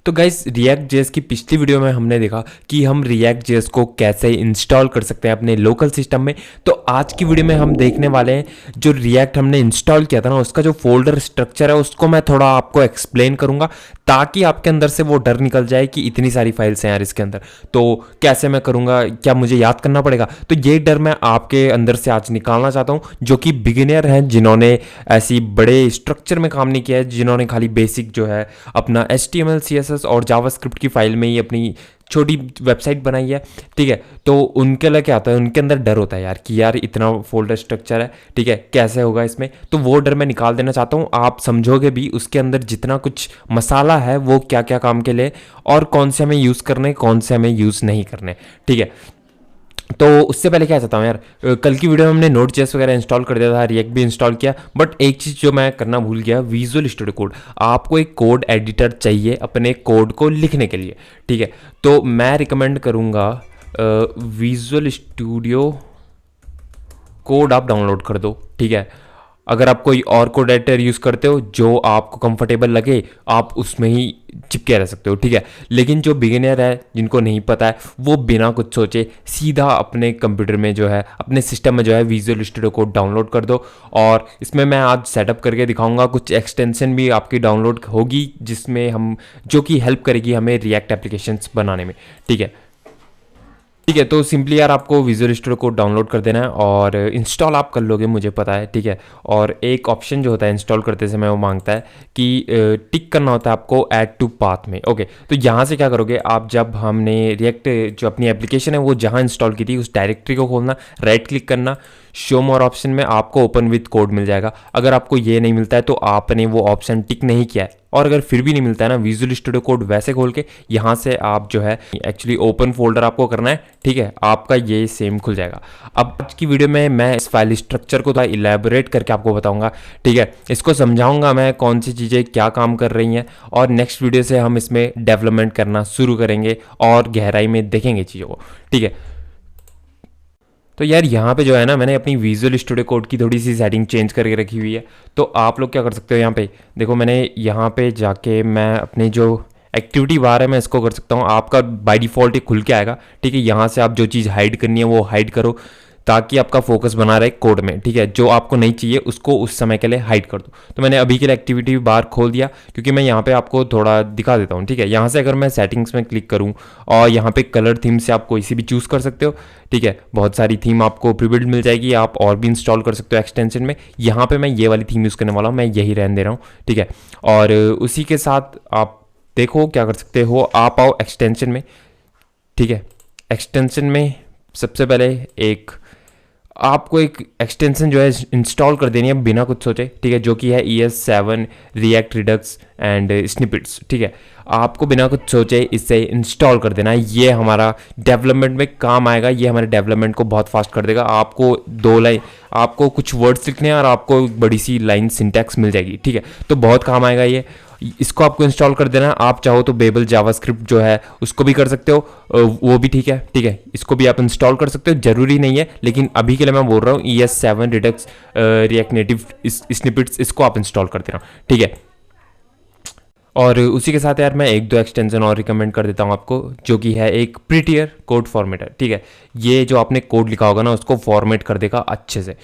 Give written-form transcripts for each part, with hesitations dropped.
तो guys react JS की पिछली वीडियो में हमने देखा कि हम रिएक्ट जेएस को कैसे इंस्टॉल कर सकते हैं अपने लोकल सिस्टम में। तो आज की वीडियो में हम देखने वाले हैं जो रिएक्ट हमने इंस्टॉल किया था ना, उसका जो फोल्डर स्ट्रक्चर है उसको मैं थोड़ा आपको एक्सप्लेन करूंगा ताकि आपके अंदर से वो डर निकल जाए कि इतनी सारी फाइल्स हैं यार इसके अंदर, तो कैसे मैं करूंगा, क्या मुझे याद करना पड़ेगा। तो ये डर मैं आपके अंदर से आज निकालना चाहता हूँ जो कि बिगिनर हैं, जिन्होंने ऐसी बड़े स्ट्रक्चर में काम नहीं किया है, जिन्होंने खाली बेसिक जो है अपना HTML CSS और जावास्क्रिप्ट की फाइल में ही अपनी छोटी वेबसाइट बनाई है। ठीक है, तो उनके लिए क्या होता है, उनके अंदर डर होता है यार कि यार इतना फोल्डर स्ट्रक्चर है, ठीक है, कैसे होगा इसमें। तो वो डर मैं निकाल देना चाहता हूँ। आप समझोगे भी उसके अंदर जितना कुछ मसाला है वो क्या क्या काम के लिए और कौन से हमें यूज़ करने, कौन से हमें यूज़ नहीं करने। ठीक है, तो उससे पहले क्या चाहता हूँ यार, कल की वीडियो में हमने नोट जेएस वगैरह इंस्टॉल कर दिया था, रिएक्ट भी इंस्टॉल किया, बट एक चीज़ जो मैं करना भूल गया, विजुअल स्टूडियो कोड। आपको एक कोड एडिटर चाहिए अपने कोड को लिखने के लिए। ठीक है, तो मैं रिकमेंड करूँगा विजुअल स्टूडियो कोड आप डाउनलोड कर दो। ठीक है, अगर आप कोई और कोड एडिटर यूज़ करते हो जो आपको कंफर्टेबल लगे, आप उसमें ही चिपके रह सकते हो। ठीक है, लेकिन जो बिगिनर है, जिनको नहीं पता है, वो बिना कुछ सोचे सीधा अपने कंप्यूटर में जो है, अपने सिस्टम में जो है विजुअल स्टूडियो कोड डाउनलोड कर दो। और इसमें मैं आज सेटअप करके दिखाऊंगा, कुछ एक्सटेंशन भी आपकी डाउनलोड होगी जिसमें हम, जो कि हेल्प करेगी हमें रिएक्ट एप्लीकेशंस बनाने में। ठीक है, ठीक है, तो सिंपली यार आपको विजुअल स्टूडियो कोड डाउनलोड कर देना है और इंस्टॉल आप कर लोगे, मुझे पता है। ठीक है, और एक ऑप्शन जो होता है इंस्टॉल करते समय वो मांगता है कि टिक करना होता है आपको ऐड टू पाथ में। ओके, तो यहाँ से क्या करोगे आप, जब हमने रिएक्ट जो अपनी एप्लीकेशन है वो जहाँ इंस्टॉल की थी उस डायरेक्टरी को खोलना, राइट क्लिक करना, शो मोर ऑप्शन में आपको ओपन विथ कोड मिल जाएगा। अगर आपको ये नहीं मिलता है तो आपने वो ऑप्शन टिक नहीं किया है, और अगर फिर भी नहीं मिलता है ना, विजुअल स्टूडियो कोड वैसे खोल के यहाँ से आप जो है एक्चुअली ओपन फोल्डर आपको करना है। ठीक है, आपका ये सेम खुल जाएगा। अब आज की वीडियो में मैं इस फाइल स्ट्रक्चर को थोड़ा इलेबोरेट करके आपको बताऊंगा। ठीक है, इसको समझाऊंगा मैं कौन सी चीज़ें क्या काम कर रही हैं, और नेक्स्ट वीडियो से हम इसमें डेवलपमेंट करना शुरू करेंगे और गहराई में देखेंगे चीज़ों को। ठीक है, तो यार यहाँ पे जो है ना, मैंने अपनी विजुअल स्टूडियो कोड की थोड़ी सी सेटिंग चेंज करके रखी हुई है। तो आप लोग क्या कर सकते हो, यहाँ पे देखो, मैंने यहाँ पे जाके मैं अपने जो एक्टिविटी बार है मैं इसको कर सकता हूँ। आपका बाय डिफ़ॉल्ट ही खुल के आएगा। ठीक है, यहाँ से आप जो चीज़ हाइड करनी है वो हाइड करो ताकि आपका फोकस बना रहे कोड में। ठीक है, जो आपको नहीं चाहिए उसको उस समय के लिए हाइड कर दो। तो मैंने अभी के लिए एक्टिविटी बार खोल दिया क्योंकि मैं यहाँ पे आपको थोड़ा दिखा देता हूँ। ठीक है, यहाँ से अगर मैं सेटिंग्स में क्लिक करूँ और यहाँ पे कलर थीम से आप कोई सी भी चूज़ कर सकते हो। ठीक है, बहुत सारी थीम आपको प्रीबिल्ड मिल जाएगी, आप और भी इंस्टॉल कर सकते हो एक्सटेंशन में। यहाँ पर मैं ये वाली थीम यूज़ करने वाला हूँ, मैं यही रहने दे रहा हूँ। ठीक है, और उसी के साथ आप देखो क्या कर सकते हो, आप आओ एक्सटेंशन में। ठीक है, एक्सटेंशन में सबसे पहले आपको एक एक्सटेंशन जो है इंस्टॉल कर देनी है बिना कुछ सोचे। ठीक है, जो कि है ES7 react Redux and snippets. ठीक है, आपको बिना कुछ सोचे इसे इंस्टॉल कर देना है। ये हमारा डेवलपमेंट में काम आएगा, ये हमारे डेवलपमेंट को बहुत फास्ट कर देगा। आपको 2 लाइन, आपको कुछ वर्ड्स लिखने हैं और आपको एक बड़ी सी लाइन सिंटैक्स मिल जाएगी। ठीक है, तो बहुत काम आएगा ये, इसको आपको इंस्टॉल कर देना है। आप चाहो तो बेबल जावास्क्रिप्ट जो है उसको भी कर सकते हो, वो भी ठीक है। ठीक है, इसको भी आप इंस्टॉल कर सकते हो, जरूरी नहीं है, लेकिन अभी के लिए मैं बोल रहा हूँ ES7 Redux react native snippets, इसको आप इंस्टॉल कर देना। ठीक है, और उसी के साथ यार मैं 1-2 एक्सटेंशन और रिकमेंड कर देता हूँ आपको, जो कि है एक प्रीटियर कोड फॉर्मेटर। ठीक है, ये जो आपने कोड लिखा होगा ना उसको फॉर्मेट कर देगा अच्छे से,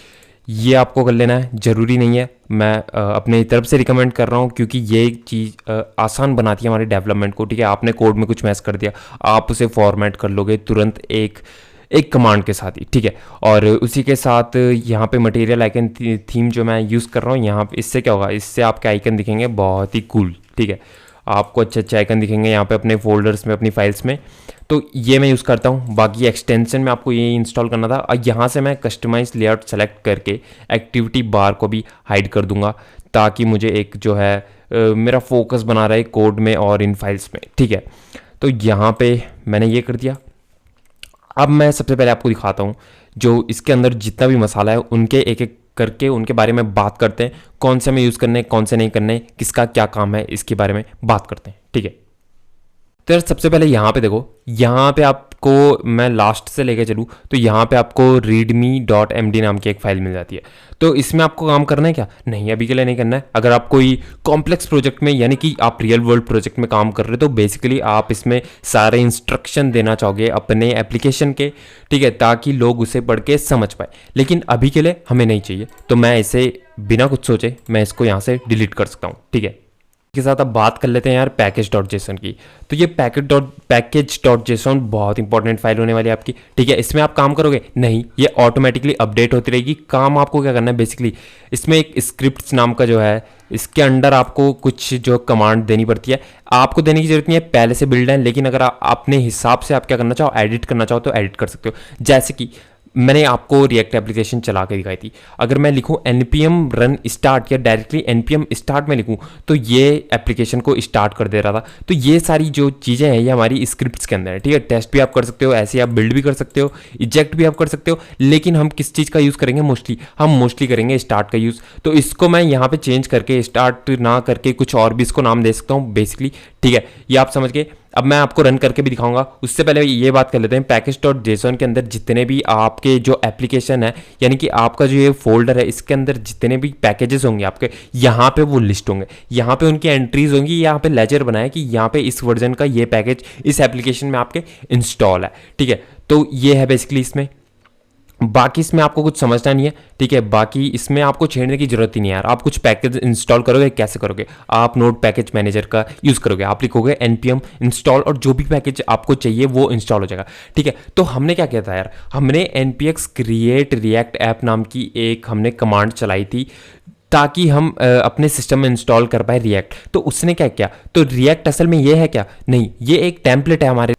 ये आपको कर लेना है। ज़रूरी नहीं है, मैं अपने तरफ से रिकमेंड कर रहा हूँ क्योंकि ये चीज़ आसान बनाती है हमारे डेवलपमेंट को। ठीक है, आपने कोड में कुछ मैस कर दिया, आप उसे फॉर्मेट कर लोगे तुरंत एक कमांड के साथ ही। ठीक है, और उसी के साथ यहाँ पे मटेरियल आइकन थीम जो मैं यूज़ कर रहा हूँ यहाँ पे, इससे क्या होगा, इससे आपके आइकन दिखेंगे बहुत ही कूल। ठीक है, आपको अच्छे अच्छे आइकन दिखेंगे यहाँ पे अपने फोल्डर्स में, अपनी फाइल्स में। तो ये मैं यूज़ करता हूँ। बाकी एक्सटेंशन में आपको ये इंस्टॉल करना था, और यहाँ से मैं कस्टमाइज लेआउट सेलेक्ट करके एक्टिविटी बार को भी हाइड कर दूंगा ताकि मुझे एक जो है मेरा फोकस बना रहे कोड में और इन फाइल्स में। ठीक है, तो यहाँ पे मैंने ये कर दिया। अब मैं सबसे पहले आपको दिखाता हूँ जो इसके अंदर जितना भी मसाला है उनके एक एक करके उनके बारे में बात करते हैं, कौन से हमें यूज़ करने, कौन से नहीं करने, किसका क्या काम है, इसके बारे में बात करते हैं। ठीक है, तो सबसे पहले यहाँ पे देखो, यहाँ पे आप आपको मैं लास्ट से लेके चलूँ तो यहाँ पे आपको readme.md नाम की एक फाइल मिल जाती है। तो इसमें आपको काम करना है क्या? नहीं, अभी के लिए नहीं करना है। अगर आप कोई कॉम्प्लेक्स प्रोजेक्ट में यानी कि आप रियल वर्ल्ड प्रोजेक्ट में काम कर रहे हो तो बेसिकली आप इसमें सारे इंस्ट्रक्शन देना चाहोगे अपने एप्लीकेशन के, ठीक है, ताकि लोग उसे पढ़ के समझ पाए। लेकिन अभी के लिए हमें नहीं चाहिए, तो मैं इसे बिना कुछ सोचे मैं इसको यहाँ से डिलीट कर सकता हूँ, ठीक है। के साथ अब बात कर लेते हैं यार पैकेज.json की। तो ये पैकेज.json बहुत इंपॉर्टेंट फाइल होने वाली है आपकी, ठीक है। इसमें आप काम करोगे? नहीं, ये ऑटोमेटिकली अपडेट होती रहेगी। काम आपको क्या करना है बेसिकली, इसमें एक स्क्रिप्ट्स नाम का जो है, इसके अंडर आपको कुछ जो कमांड देनी पड़ती है, आपको देने की जरूरत नहीं है, पहले से बिल्ड है। लेकिन अगर आप अपने हिसाब से आप क्या करना चाहो, एडिट करना चाहो तो एडिट कर सकते हो। जैसे कि मैंने आपको रिएक्ट एप्लीकेशन चला के दिखाई थी, अगर मैं लिखूं npm रन स्टार्ट या डायरेक्टली npm स्टार्ट में लिखूं तो ये एप्लीकेशन को स्टार्ट कर दे रहा था। तो ये सारी जो चीज़ें हैं ये हमारी स्क्रिप्ट्स के अंदर है, ठीक है। टेस्ट भी आप कर सकते हो, ऐसे आप बिल्ड भी कर सकते हो, इजेक्ट भी आप कर सकते हो। लेकिन हम किस चीज़ का यूज़ करेंगे मोस्टली? हम मोस्टली करेंगे स्टार्ट का यूज़। तो इसको मैं यहाँ पे चेंज करके स्टार्ट ना करके कुछ और भी इसको नाम दे सकता हूँ बेसिकली, ठीक है। ये आप समझ गए। अब मैं आपको रन करके भी दिखाऊंगा, उससे पहले ये बात कर लेते हैं पैकेज.json के अंदर जितने भी आपके जो एप्लीकेशन है यानी कि आपका जो ये फोल्डर है इसके अंदर जितने भी पैकेजेस होंगे आपके, यहाँ पे वो लिस्ट होंगे, यहाँ पे उनकी एंट्रीज होंगी। यहाँ पे लेजर बनाया कि यहाँ पे इस वर्जन का ये पैकेज इस एप्लीकेशन में आपके इंस्टॉल है, ठीक है। तो ये है बेसिकली इसमें। बाकी इसमें आपको कुछ समझना नहीं है, ठीक है। बाकी इसमें आपको छेड़ने की जरूरत ही नहीं है यार। आप कुछ पैकेज इंस्टॉल करोगे, कैसे करोगे? आप नोड पैकेज मैनेजर का यूज़ करोगे, आप लिखोगे npm इंस्टॉल और जो भी पैकेज आपको चाहिए वो इंस्टॉल हो जाएगा, ठीक है। तो हमने क्या किया था यार, हमने npx क्रिएट रिएक्ट ऐप नाम की एक हमने कमांड चलाई थी ताकि हम अपने सिस्टम में इंस्टॉल कर पाए रिएक्ट। तो उसने क्या किया, तो रिएक्ट असल में ये है क्या? नहीं, ये एक टेम्पलेट है हमारे,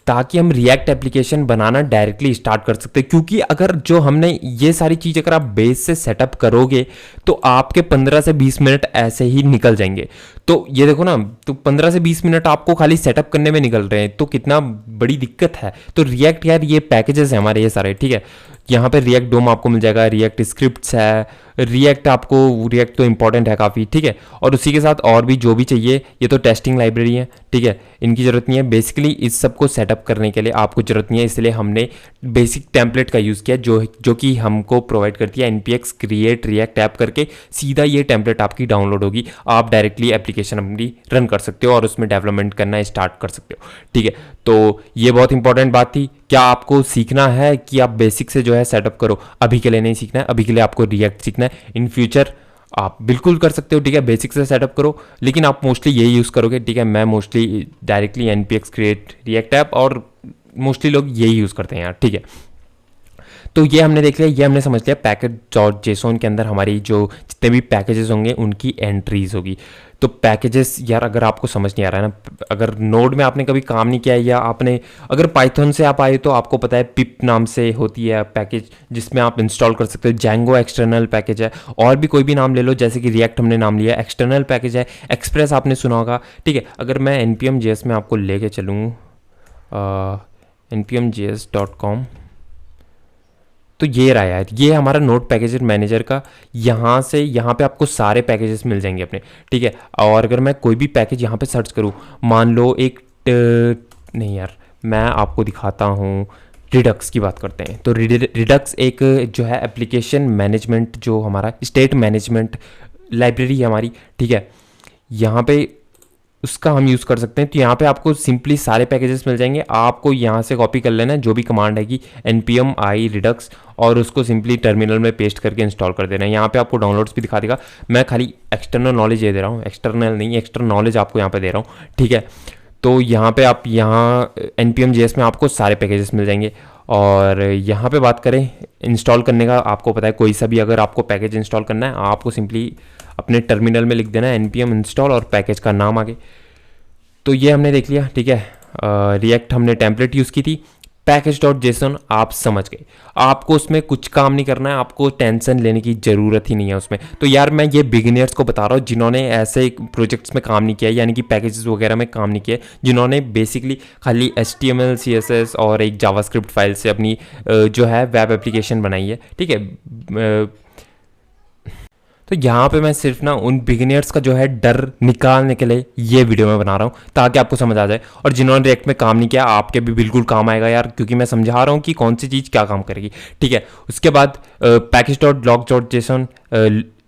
ताकि हम रिएक्ट एप्लीकेशन बनाना डायरेक्टली स्टार्ट कर सकते हैं। क्योंकि अगर जो हमने ये सारी चीज़ अगर आप बेस से सेटअप करोगे तो आपके 15 से 20 मिनट ऐसे ही निकल जाएंगे। तो ये देखो ना, तो 15 से 20 मिनट आपको खाली सेटअप करने में निकल रहे हैं, तो कितना बड़ी दिक्कत है। तो रिएक्ट यार ये पैकेजेस हैं हमारे ये सारे, ठीक है। यहाँ पे रिएक्ट डोम आपको मिल जाएगा, रिएक्ट स्क्रिप्ट्स है, रिएक्ट आपको, रिएक्ट तो इंपॉर्टेंट है काफ़ी, ठीक है। और उसी के साथ और भी जो भी चाहिए, ये तो टेस्टिंग लाइब्रेरी है, ठीक है, इनकी ज़रूरत नहीं है। बेसिकली इस सब को सेटअप करने के लिए आपको ज़रूरत नहीं है, इसलिए हमने बेसिक टेम्पलेट का यूज़ किया जो कि हमको प्रोवाइड करती है npx क्रिएट रिएक्ट ऐप करके। सीधा ये टेम्पलेट आपकी डाउनलोड होगी, आप डायरेक्टली एप्लीकेशन अपनी रन कर सकते हो और उसमें डेवलपमेंट करना स्टार्ट कर सकते हो, ठीक है। तो ये बहुत इंपॉर्टेंट बात थी। क्या आपको सीखना है कि आप बेसिक से जो है सेटअप करो? अभी के लिए नहीं सीखना है, अभी के लिए आपको रिएक्ट सीखना है। इन फ्यूचर आप बिल्कुल कर सकते हो, ठीक है, बेसिक से सेटअप करो, लेकिन आप मोस्टली यही यूज़ करोगे, ठीक है। मैं mostly directly npx create react app और मोस्टली लोग यही यूज़ करते हैं यार, ठीक है। तो ये हमने देख लिया, ये हमने समझ लिया पैकेज.json के अंदर हमारी जो जितने भी पैकेजेस होंगे उनकी एंट्रीज होगी। तो पैकेजेस यार अगर आपको समझ नहीं आ रहा है ना, अगर नोड में आपने कभी काम नहीं किया है या आपने अगर पाइथन से आप आए तो आपको पता है पिप नाम से होती है पैकेज जिसमें आप इंस्टॉल कर सकते हो। जैंगो एक्सटर्नल पैकेज है, और भी कोई भी नाम ले लो, जैसे कि रिएक्ट हमने नाम लिया एक्सटर्नल पैकेज है, एक्सप्रेस आपने सुना होगा, ठीक है। अगर मैं npm.js में आपको लेके चलूँ npmjs.com, तो ये रहा यार, ये हमारा नोड पैकेज मैनेजर का। यहाँ से यहाँ पे आपको सारे पैकेजेस मिल जाएंगे अपने, ठीक है। और अगर मैं कोई भी पैकेज यहाँ पे सर्च करूँ, मान लो एक नहीं यार, मैं आपको दिखाता हूँ, रिडक्स की बात करते हैं। तो रिडक्स एक जो है एप्लीकेशन मैनेजमेंट, जो हमारा स्टेट मैनेजमेंट लाइब्रेरी है हमारी, ठीक है, यहाँ पे उसका हम यूज़ कर सकते हैं। तो यहाँ पे आपको सिंपली सारे पैकेजेस मिल जाएंगे, आपको यहाँ से कॉपी कर लेना है जो भी कमांड है कि npm i redux, और उसको सिंपली टर्मिनल में पेस्ट करके इंस्टॉल कर देना है। यहाँ पे आपको डाउनलोड्स भी दिखा देगा, मैं खाली एक्सटर्नल नॉलेज ये दे रहा हूँ, एक्सटर्नल नहीं, एक्सटर्नल नॉलेज आपको यहाँ पे दे रहा हूँ, ठीक है। तो यहाँ पे आप यहाँ npm.js में आपको सारे पैकेजेस मिल जाएंगे। और यहाँ पे बात करें इंस्टॉल करने का, आपको पता है कोई सा भी अगर आपको पैकेज इंस्टॉल करना है, आपको सिंपली अपने टर्मिनल में लिख देना है npm इंस्टॉल और पैकेज का नाम आगे। तो ये हमने देख लिया, ठीक है। रिएक्ट हमने टेम्पलेट यूज़ की थी, पैकेज.json आप समझ गए, आपको उसमें कुछ काम नहीं करना है, आपको टेंशन लेने की ज़रूरत ही नहीं है उसमें। तो यार मैं ये बिगिनर्स को बता रहा हूँ जिन्होंने ऐसे प्रोजेक्ट्स में काम नहीं किया, यानी कि पैकेजेस वगैरह में काम नहीं किया, जिन्होंने बेसिकली खाली HTML CSS और एक जावास्क्रिप्ट फाइल से अपनी जो है वेब एप्लीकेशन बनाई है, ठीक है। तो यहाँ पे मैं सिर्फ ना उन बिगिनर्स का जो है डर निकालने के लिए ये वीडियो मैं बना रहा हूँ, ताकि आपको समझ आ जाए। और जिन्होंने रिएक्ट में काम नहीं किया, आपके भी बिल्कुल काम आएगा यार, क्योंकि मैं समझा रहा हूँ कि कौन सी चीज़ क्या काम करेगी, ठीक है। उसके बाद package dot block dot JSON,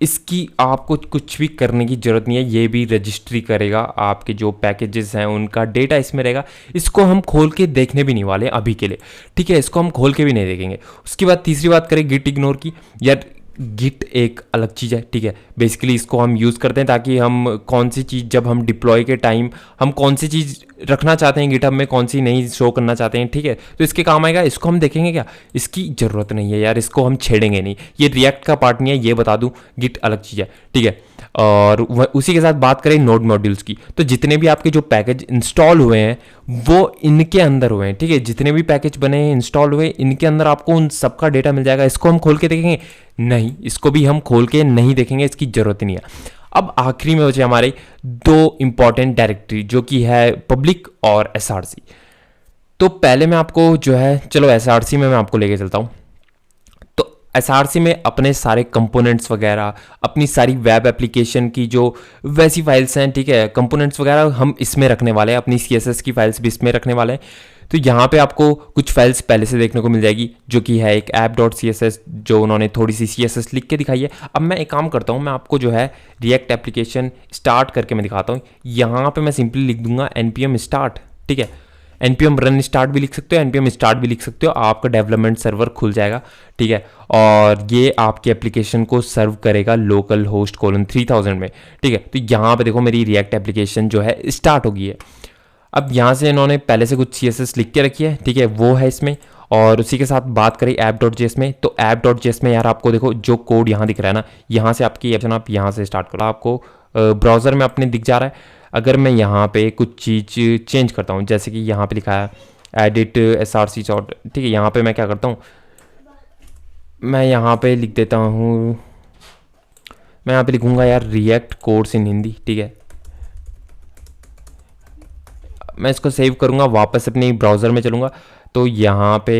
इसकी आपको कुछ भी करने की ज़रूरत नहीं है, ये भी रजिस्ट्री करेगा, आपके जो पैकेजेस हैं उनका डेटा इसमें रहेगा। इसको हम खोल के देखने भी नहीं वाले अभी के लिए, ठीक है, इसको हम खोल के भी नहीं देखेंगे। उसके बाद तीसरी बात करें गिट इग्नोर की। यार गिट एक अलग चीज़ है, ठीक है। बेसिकली इसको हम यूज़ करते हैं ताकि हम कौन सी चीज़, जब हम डिप्लॉय के टाइम हम कौन सी चीज़ रखना चाहते हैं गिटहब में, कौन सी नहीं शो करना चाहते हैं, ठीक है, तो इसके काम आएगा। इसको हम देखेंगे क्या, इसकी ज़रूरत नहीं है यार, इसको हम छेड़ेंगे नहीं, ये रिएक्ट का पार्ट नहीं है, ये बता दूं, गिट अलग चीज़ है, ठीक है। और उसी के साथ बात करें नोड मॉड्यूल्स की, तो जितने भी आपके जो पैकेज इंस्टॉल हुए हैं वो इनके अंदर हुए हैं, ठीक है। जितने भी पैकेज बने हैं, इंस्टॉल हुए, इनके अंदर आपको उन सबका डेटा मिल जाएगा। इसको हम खोल के देखेंगे नहीं, इसको भी हम खोल के नहीं देखेंगे, इसकी ज़रूरत नहीं है। अब आखिरी में बचे हमारे दो इंपॉर्टेंट डायरेक्टरी, जो कि है पब्लिक और एसआरसी। तो पहले मैं आपको जो है, चलो एसआरसी में मैं आपको लेके चलता हूँ। तो एसआरसी में अपने सारे कंपोनेंट्स वगैरह, अपनी सारी वेब एप्लीकेशन की जो वैसी फाइल्स हैं, ठीक है, कंपोनेंट्स वगैरह हम इसमें रखने वाले हैं, अपनी सीएसएस की फाइल्स भी इसमें रखने वाले हैं। तो यहाँ पे आपको कुछ फाइल्स पहले से देखने को मिल जाएगी, जो कि है एक app dot C S S, जो उन्होंने थोड़ी सी CSS लिख के दिखाई है। अब मैं एक काम करता हूँ, मैं आपको जो है रिएक्ट एप्लीकेशन स्टार्ट करके मैं दिखाता हूँ। यहाँ पे मैं सिंपली लिख दूंगा npm स्टार्ट, ठीक है। npm रन स्टार्ट भी लिख सकते हो, npm स्टार्ट भी लिख सकते हो, आपका डेवलपमेंट सर्वर खुल जाएगा, ठीक है। और ये आपकी एप्लीकेशन को सर्व करेगा लोकल होस्ट कोलन 3000 में, ठीक है। तो यहाँ पे देखो मेरी रिएक्ट एप्लीकेशन जो है स्टार्ट हो गई है। अब यहाँ से इन्होंने पहले से कुछ CSS लिख के रखी है, ठीक है, वो है इसमें। और उसी के साथ बात करें ऐप डॉट जेएस में, तो ऐप डॉट जेएस में यार आपको देखो जो कोड यहाँ दिख रहा है ना, यहाँ से आपकी ऑप्शन आप यहाँ से स्टार्ट करो, आपको ब्राउज़र में अपने दिख जा रहा है। अगर मैं यहाँ पे कुछ चीज़ चेंज करता हूँ, जैसे कि यहाँ पे लिखा है एडिट SRC शॉर्ट, ठीक है, यहाँ पे मैं क्या करता हूँ, मैं यहाँ पे लिख देता हूँ, मैं यहाँ पे लिखूँगा यार रिएक्ट कोर्स इन हिंदी, ठीक है। मैं इसको सेव करूँगा, वापस अपने ब्राउज़र में चलूँगा, तो यहाँ पे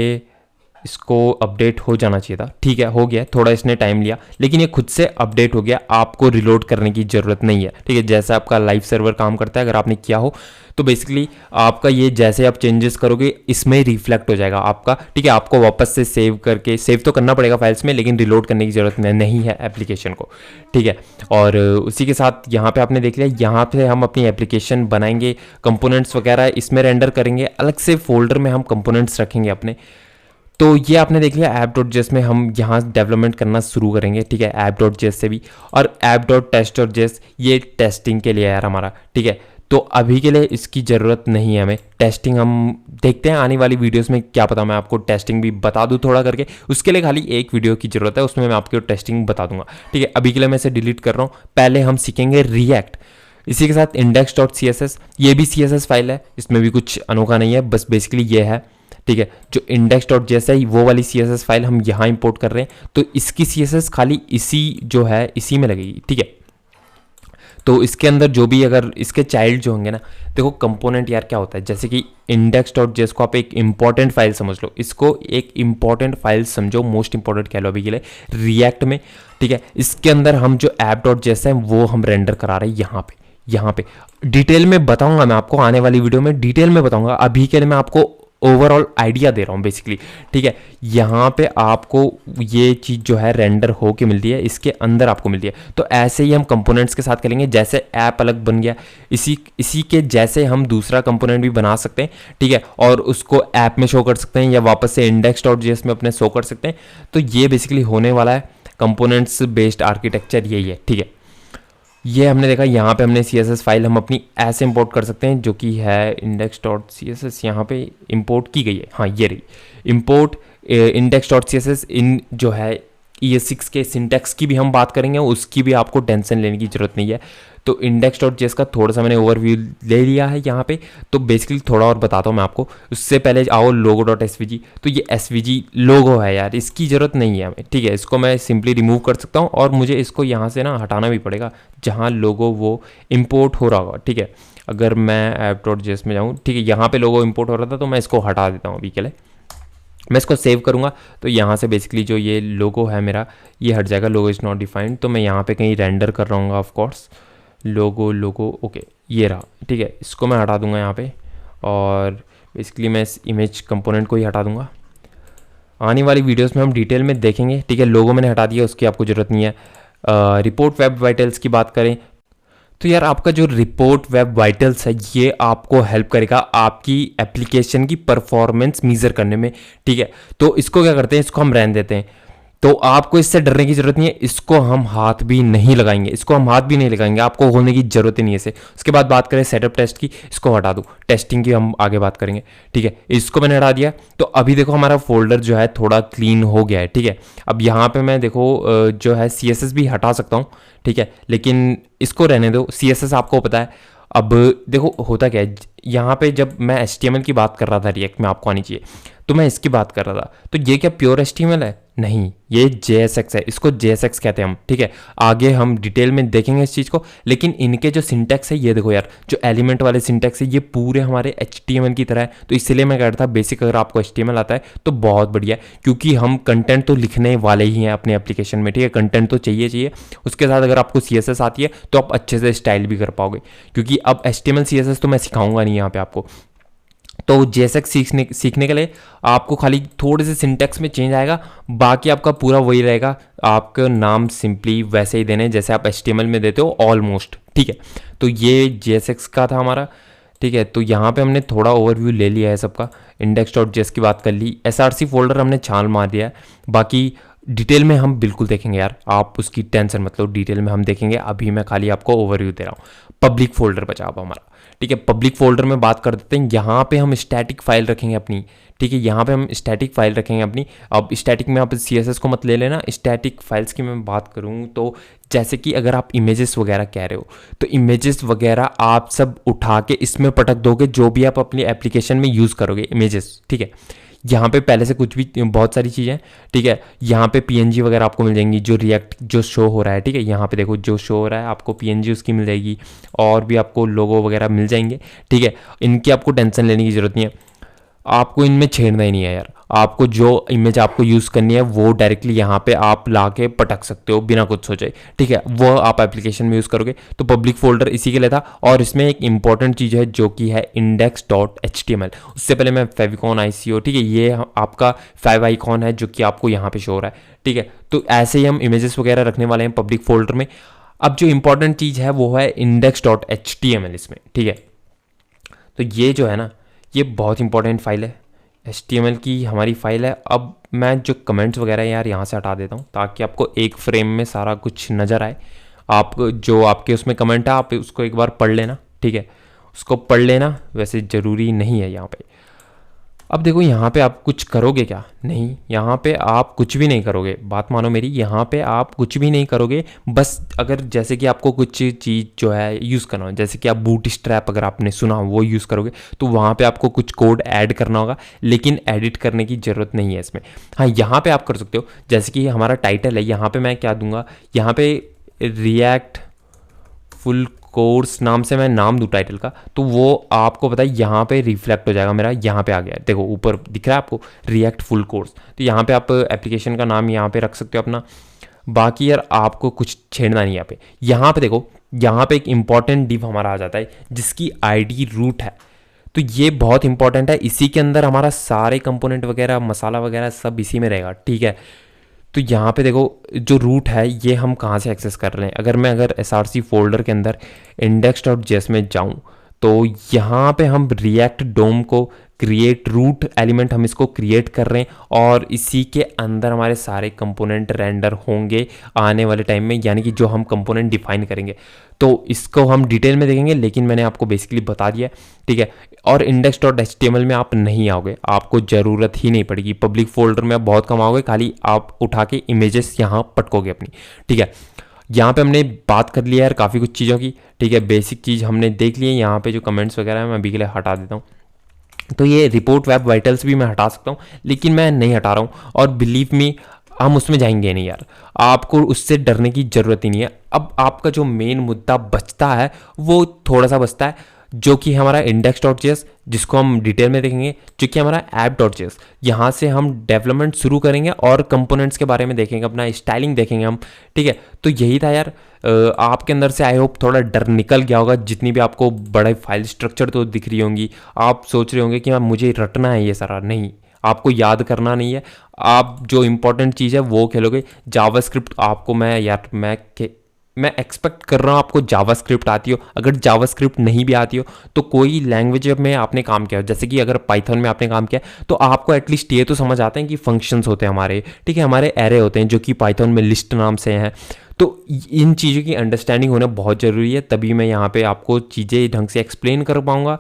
इसको अपडेट हो जाना चाहिए था, ठीक है, हो गया। थोड़ा इसने टाइम लिया, लेकिन ये खुद से अपडेट हो गया, आपको रिलोड करने की ज़रूरत नहीं है, ठीक है। जैसे आपका लाइव सर्वर काम करता है, अगर आपने किया हो तो बेसिकली आपका ये जैसे आप चेंजेस करोगे इसमें रिफ्लेक्ट हो जाएगा आपका, ठीक है। आपको वापस से सेव करके, सेव तो करना पड़ेगा फाइल्स में, लेकिन रिलोड करने की ज़रूरत नहीं है एप्लीकेशन को, ठीक है। और उसी के साथ यहाँ पे आपने देख लिया, यहाँ पे हम अपनी एप्लीकेशन बनाएंगे, कंपोनेंट्स वगैरह इसमें रेंडर करेंगे, अलग से फोल्डर में हम कंपोनेंट्स रखेंगे अपने। तो ये आपने देख लिया ऐप डॉट जेएस में हम यहाँ डेवलपमेंट करना शुरू करेंगे, ठीक है, ऐप डॉट जेएस से भी। और app dot test dot JS ये टेस्टिंग के लिए है यार हमारा, ठीक है। तो अभी के लिए इसकी ज़रूरत नहीं है हमें, टेस्टिंग हम देखते हैं आने वाली वीडियोस में, क्या पता मैं आपको टेस्टिंग भी बता दूं थोड़ा करके, उसके लिए खाली एक वीडियो की ज़रूरत है, उसमें मैं आपको टेस्टिंग बता दूंगा, ठीक है। अभी के लिए मैं इसे डिलीट कर रहा हूँ, पहले हम सीखेंगे रिएक्ट। इसी के साथ इंडेक्स डॉट CSS, ये भी CSS फाइल है, इसमें भी कुछ अनोखा नहीं है, बस बेसिकली ये है, ठीक है। जो इंडेक्स डॉट जेएस है वो वाली CSS फाइल हम यहाँ इंपोर्ट कर रहे हैं, तो इसकी CSS खाली इसी जो है इसी में लगेगी, ठीक है। तो इसके अंदर जो भी अगर इसके चाइल्ड जो होंगे ना, देखो कंपोनेंट यार क्या होता है, जैसे कि इंडेक्स डॉट जेएस को आप एक इंपॉर्टेंट फाइल समझ लो, इसको एक इंपॉर्टेंट फाइल समझो, मोस्ट इंपॉर्टेंट कह लो अभी के लिए रिएक्ट में, ठीक है। इसके अंदर हम जो ऐप डॉट जेएस है वो हम रेंडर करा रहे हैं यहाँ पे डिटेल में बताऊंगा मैं आपको, आने वाली वीडियो में डिटेल में बताऊंगा, अभी के लिए मैं आपको ओवरऑल आइडिया दे रहा हूँ बेसिकली, ठीक है। यहाँ पे आपको ये चीज़ जो है रेंडर हो के मिलती है, इसके अंदर आपको मिलती है। तो ऐसे ही हम कंपोनेंट्स के साथ करेंगे, जैसे ऐप अलग बन गया, इसी के जैसे हम दूसरा कंपोनेंट भी बना सकते हैं, ठीक है, और उसको ऐप में शो कर सकते हैं, या वापस से इंडेक्स डॉट जेएस में अपने शो कर सकते हैं। तो ये बेसिकली होने वाला है, कंपोनेंट्स बेस्ड आर्किटेक्चर यही है, ठीक है। ये हमने देखा, यहाँ पे हमने CSS फाइल हम अपनी ऐसे इंपोर्ट कर सकते हैं, जो कि है index.css, यहाँ पे इंपोर्ट की गई है, हाँ ये रही इंपोर्ट index.css। इन जो है ES6 के सिंटैक्स की भी हम बात करेंगे, उसकी भी आपको टेंशन लेने की ज़रूरत नहीं है। तो index.js का थोड़ा सा मैंने ओवरव्यू ले लिया है यहाँ पे, तो बेसिकली थोड़ा और बताता हूँ मैं आपको। उससे पहले आओ logo.svg, तो ये svg लोगो है यार, इसकी ज़रूरत नहीं है हमें, ठीक है। इसको मैं सिंपली रिमूव कर सकता हूँ, और मुझे इसको यहाँ से ना हटाना भी पड़ेगा जहाँ लोगो वो इम्पोर्ट हो रहा होगा, ठीक है। अगर मैं app.js में जाऊँ, ठीक है, यहाँ पे लोगो इम्पोर्ट हो रहा था, तो मैं इसको हटा देता हूँ अभी के लिए, मैं इसको सेव करूँगा तो यहाँ से बेसिकली जो ये लोगो है मेरा ये हट जाएगा, लोगो इज़ नॉट डिफाइंड। तो मैं यहाँ पे कहीं रेंडर कर रहा हूँ ऑफ कोर्स, लोगो ओके ये रहा, ठीक है। इसको मैं हटा दूंगा यहाँ पे और बेसिकली मैं इस इमेज कंपोनेंट को ही हटा दूंगा। आने वाली वीडियोस में हम डिटेल में देखेंगे, ठीक है। लोगो मैंने हटा दिया, उसकी आपको ज़रूरत नहीं है। रिपोर्ट वेब वाइटल्स की बात करें तो यार आपका जो रिपोर्ट वेब वाइटल्स है ये आपको हेल्प करेगा आपकी एप्लीकेशन की परफॉर्मेंस मीज़र करने में, ठीक है। तो इसको क्या करते हैं, इसको हम रहने देते हैं। तो आपको इससे डरने की जरूरत नहीं है, इसको हम हाथ भी नहीं लगाएंगे, आपको होने की जरूरत ही नहीं है इसे। उसके बाद बात करें सेटअप टेस्ट की, इसको हटा दूँ, टेस्टिंग की हम आगे बात करेंगे, ठीक है। इसको मैंने हटा दिया। तो अभी देखो हमारा फोल्डर जो है थोड़ा क्लीन हो गया है, ठीक है। अब यहाँ पे मैं देखो जो है CSS भी हटा सकता हूँ, ठीक है, लेकिन इसको रहने दो। CSS आपको पता है। अब देखो होता क्या है, यहाँ पे जब मैं HTML की बात कर रहा था रिएक्ट में आपको आनी चाहिए, तो मैं इसकी बात कर रहा था। तो ये क्या प्योर HTML है? नहीं, ये JSX है, इसको JSX कहते हैं हम, ठीक है। आगे हम डिटेल में देखेंगे इस चीज़ को। लेकिन इनके जो सिंटैक्स है ये देखो यार, जो एलिमेंट वाले सिंटैक्स है ये पूरे हमारे HTML की तरह है। तो इसलिए मैं कह रहा था बेसिक अगर आपको HTML आता है तो बहुत बढ़िया है, क्योंकि हम कंटेंट तो लिखने वाले ही हैं अपने एप्लीकेशन में, ठीक है। कंटेंट तो चाहिए। उसके साथ अगर आपको CSS आती है तो आप अच्छे से स्टाइल भी कर पाओगे, क्योंकि अब HTML CSS तो मैं सिखाऊंगा नहीं यहाँ पे आपको। तो JSX सीखने के लिए आपको खाली थोड़े से सिंटैक्स में चेंज आएगा, बाकी आपका पूरा वही रहेगा। आपका नाम सिंपली वैसे ही देने जैसे आप HTML में देते हो ऑलमोस्ट, ठीक है। तो ये JSX का था हमारा, ठीक है। तो यहाँ पे हमने थोड़ा ओवरव्यू ले लिया है सबका। index.js की बात कर ली, SRC फोल्डर हमने छाल मार दिया है। बाकी डिटेल में हम बिल्कुल देखेंगे यार, आप उसकी टेंशन मत लो, डिटेल में हम देखेंगे। अभी मैं खाली आपको ओवरव्यू दे रहा हूँ। पब्लिक फोल्डर बचा अब हमारा, ठीक है। पब्लिक फोल्डर में बात कर देते हैं। यहाँ पे हम स्टैटिक फाइल रखेंगे अपनी, ठीक है। यहाँ पे हम स्टैटिक फाइल रखेंगे अपनी। अब स्टैटिक में आप CSS को मत ले लेना। स्टैटिक फाइल्स की मैं बात करूँ तो जैसे कि अगर आप इमेजेस वगैरह कह रहे हो तो इमेजेस वगैरह आप सब उठा के इसमें पटक दोगे, जो भी आप अपनी एप्लीकेशन में यूज़ करोगे इमेजेस, ठीक है। यहाँ पे पहले से कुछ भी बहुत सारी चीज़ें, ठीक है। यहाँ पे PNG वगैरह आपको मिल जाएंगी, जो रिएक्ट जो शो हो रहा है, ठीक है। यहाँ पे देखो जो शो हो रहा है आपको PNG उसकी मिल जाएगी, और भी आपको लोगो वगैरह मिल जाएंगे, ठीक है। इनकी आपको टेंशन लेने की ज़रूरत नहीं है, आपको इनमें छेड़ना ही नहीं है यार। आपको जो इमेज आपको यूज़ करनी है वो डायरेक्टली यहाँ पे आप ला के पटक सकते हो बिना कुछ सोचे, ठीक है। वो आप एप्लीकेशन में यूज़ करोगे। तो पब्लिक फोल्डर इसी के लिए था। और इसमें एक इंपॉर्टेंट चीज़ है जो कि है index.html। उससे पहले मैं फेविकॉन ICO, ठीक है, ये आपका 5 आइकॉन है जो कि आपको यहाँ पे शो हो रहा है, ठीक है। तो ऐसे ही हम इमेजेस वगैरह रखने वाले हैं पब्लिक फोल्डर में। अब जो इंपॉर्टेंट चीज़ है वो है index.html इसमें, ठीक है। तो ये जो है ना, ये बहुत इंपॉर्टेंट फाइल है, HTML की हमारी फाइल है। अब मैं जो कमेंट्स वगैरह यार यहाँ से हटा देता हूँ ताकि आपको एक फ्रेम में सारा कुछ नज़र आए। आप जो आपके उसमें कमेंट है आप उसको एक बार पढ़ लेना, ठीक है। उसको पढ़ लेना, वैसे ज़रूरी नहीं है यहाँ पे। अब देखो यहाँ पे आप कुछ करोगे क्या? नहीं, यहाँ पे आप कुछ भी नहीं करोगे, बात मानो मेरी। यहाँ पे आप कुछ भी नहीं करोगे। बस अगर जैसे कि आपको कुछ चीज़ जो है यूज़ करना हो, जैसे कि आप बूटस्ट्रैप अगर आपने सुना हो वो यूज़ करोगे, तो वहाँ पे आपको कुछ कोड ऐड करना होगा, लेकिन एडिट करने की ज़रूरत नहीं है इसमें। हाँ, यहाँ पे आप कर सकते हो। जैसे कि हमारा टाइटल है, यहाँ पे मैं क्या दूंगा, यहाँ पे रिएक्ट फुल कोर्स नाम से मैं नाम दूँ टाइटल का, तो वो आपको पता है यहाँ पे रिफ्लेक्ट हो जाएगा। मेरा यहाँ पे आ गया, देखो ऊपर दिख रहा है आपको रिएक्ट फुल कोर्स। तो यहाँ पे आप एप्लीकेशन का नाम यहाँ पे रख सकते हो अपना। बाकी यार आपको कुछ छेड़ना नहीं। यहाँ पे देखो, यहाँ पे एक इंपॉर्टेंट डिव हमारा आ जाता है जिसकी ID रूट है। तो ये बहुत इंपॉर्टेंट है, इसी के अंदर हमारा सारे कंपोनेंट वगैरह मसाला वगैरह सब इसी में रहेगा, ठीक है। तो यहाँ पे देखो जो रूट है ये हम कहाँ से एक्सेस कर रहे हैं। अगर SRC फोल्डर के अंदर index.js में जाऊँ तो यहाँ पे हम रिएक्ट डोम को क्रिएट रूट एलिमेंट हम इसको क्रिएट कर रहे हैं, और इसी के अंदर हमारे सारे कंपोनेंट रेंडर होंगे आने वाले टाइम में, यानी कि जो हम कंपोनेंट डिफाइन करेंगे। तो इसको हम डिटेल में देखेंगे, लेकिन मैंने आपको बेसिकली बता दिया, ठीक है। और index.html में आप नहीं आओगे, आपको ज़रूरत ही नहीं पड़ेगी। पब्लिक फोल्डर में आप बहुत कम आओगे, खाली आप उठा के इमेजेस यहाँ पटकोगे अपनी, ठीक है। यहाँ पे हमने बात कर लिया यार काफ़ी कुछ चीज़ों की, ठीक है। बेसिक चीज़ हमने देख ली है। यहाँ पे जो कमेंट्स वगैरह है मैं अभी के लिए हटा देता हूँ। तो ये रिपोर्ट वेब वाइटल्स भी मैं हटा सकता हूँ, लेकिन मैं नहीं हटा रहा हूँ। और बिलीव मी, हम उसमें जाएंगे नहीं यार, आपको उससे डरने की ज़रूरत ही नहीं है। अब आपका जो मेन मुद्दा बचता है वो थोड़ा सा बचता है, जो कि हमारा index.js, जिसको हम डिटेल में देखेंगे, जो कि हमारा app.js। यहाँ से हम डेवलपमेंट शुरू करेंगे और कंपोनेंट्स के बारे में देखेंगे, अपना स्टाइलिंग देखेंगे हम। ठीक है, तो यही था यार। आपके अंदर से आई होप थोड़ा डर निकल गया होगा। जितनी भी आपको बड़े फाइल स्ट्रक्चर तो दिख रही होंगी, आप सोच रहे होंगे कि यार मुझे रटना है ये सारा। नहीं, आपको याद करना नहीं है। आप जो इंपॉर्टेंट चीज़ है वो खेलोगे। जावास्क्रिप्ट आपको मैं एक्सपेक्ट कर रहा हूँ आपको जावास्क्रिप्ट आती हो। अगर जावास्क्रिप्ट नहीं भी आती हो तो कोई लैंग्वेज में आपने काम किया हो, जैसे कि अगर पाइथन में आपने काम किया तो आपको एटलीस्ट ये तो समझ आते हैं कि फंक्शंस होते हैं हमारे, ठीक है, हमारे एरे होते हैं जो कि पाइथन में लिस्ट नाम से हैं। तो इन चीज़ों की अंडरस्टैंडिंग होना बहुत ज़रूरी है, तभी मैं यहाँ पे आपको चीज़ें ढंग से एक्सप्लेन कर पाऊँगा।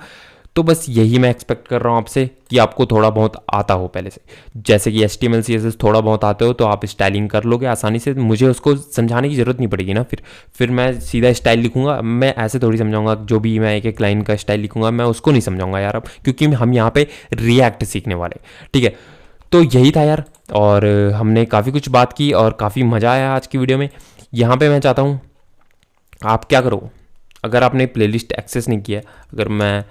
तो बस यही मैं एक्सपेक्ट कर रहा हूँ आपसे कि आपको थोड़ा बहुत आता हो पहले से। जैसे कि HTML CSS थोड़ा बहुत आते हो तो आप स्टाइलिंग कर लोगे आसानी से, मुझे उसको समझाने की ज़रूरत नहीं पड़ेगी ना। फिर मैं सीधा स्टाइल लिखूंगा। मैं ऐसे थोड़ी समझाऊंगा, जो भी मैं एक एक लाइन का स्टाइल लिखूंगा मैं उसको नहीं समझाऊंगा यार अब, क्योंकि हम यहाँ पे रिएक्ट सीखने वाले। ठीक है, तो यही था यार। और हमने काफ़ी कुछ बात की और काफ़ी मज़ा आया आज की वीडियो में। यहाँ पे मैं चाहता हूँ आप क्या करो, अगर आपने प्लेलिस्ट एक्सेस नहीं किया, अगर मैं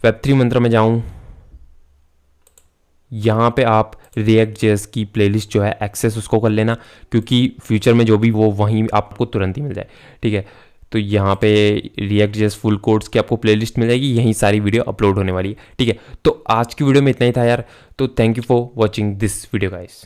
Web3 मंत्र में जाऊँ, यहाँ पे आप React.js की प्लेलिस्ट जो है एक्सेस उसको कर लेना, क्योंकि फ्यूचर में जो भी वो वहीं आपको तुरंत ही मिल जाए। ठीक है, तो यहाँ पे React.js फुल कोड्स की आपको प्लेलिस्ट मिल जाएगी, यहीं सारी वीडियो अपलोड होने वाली है। ठीक है, तो आज की वीडियो में इतना ही था यार। तो thank you for watching this video guys.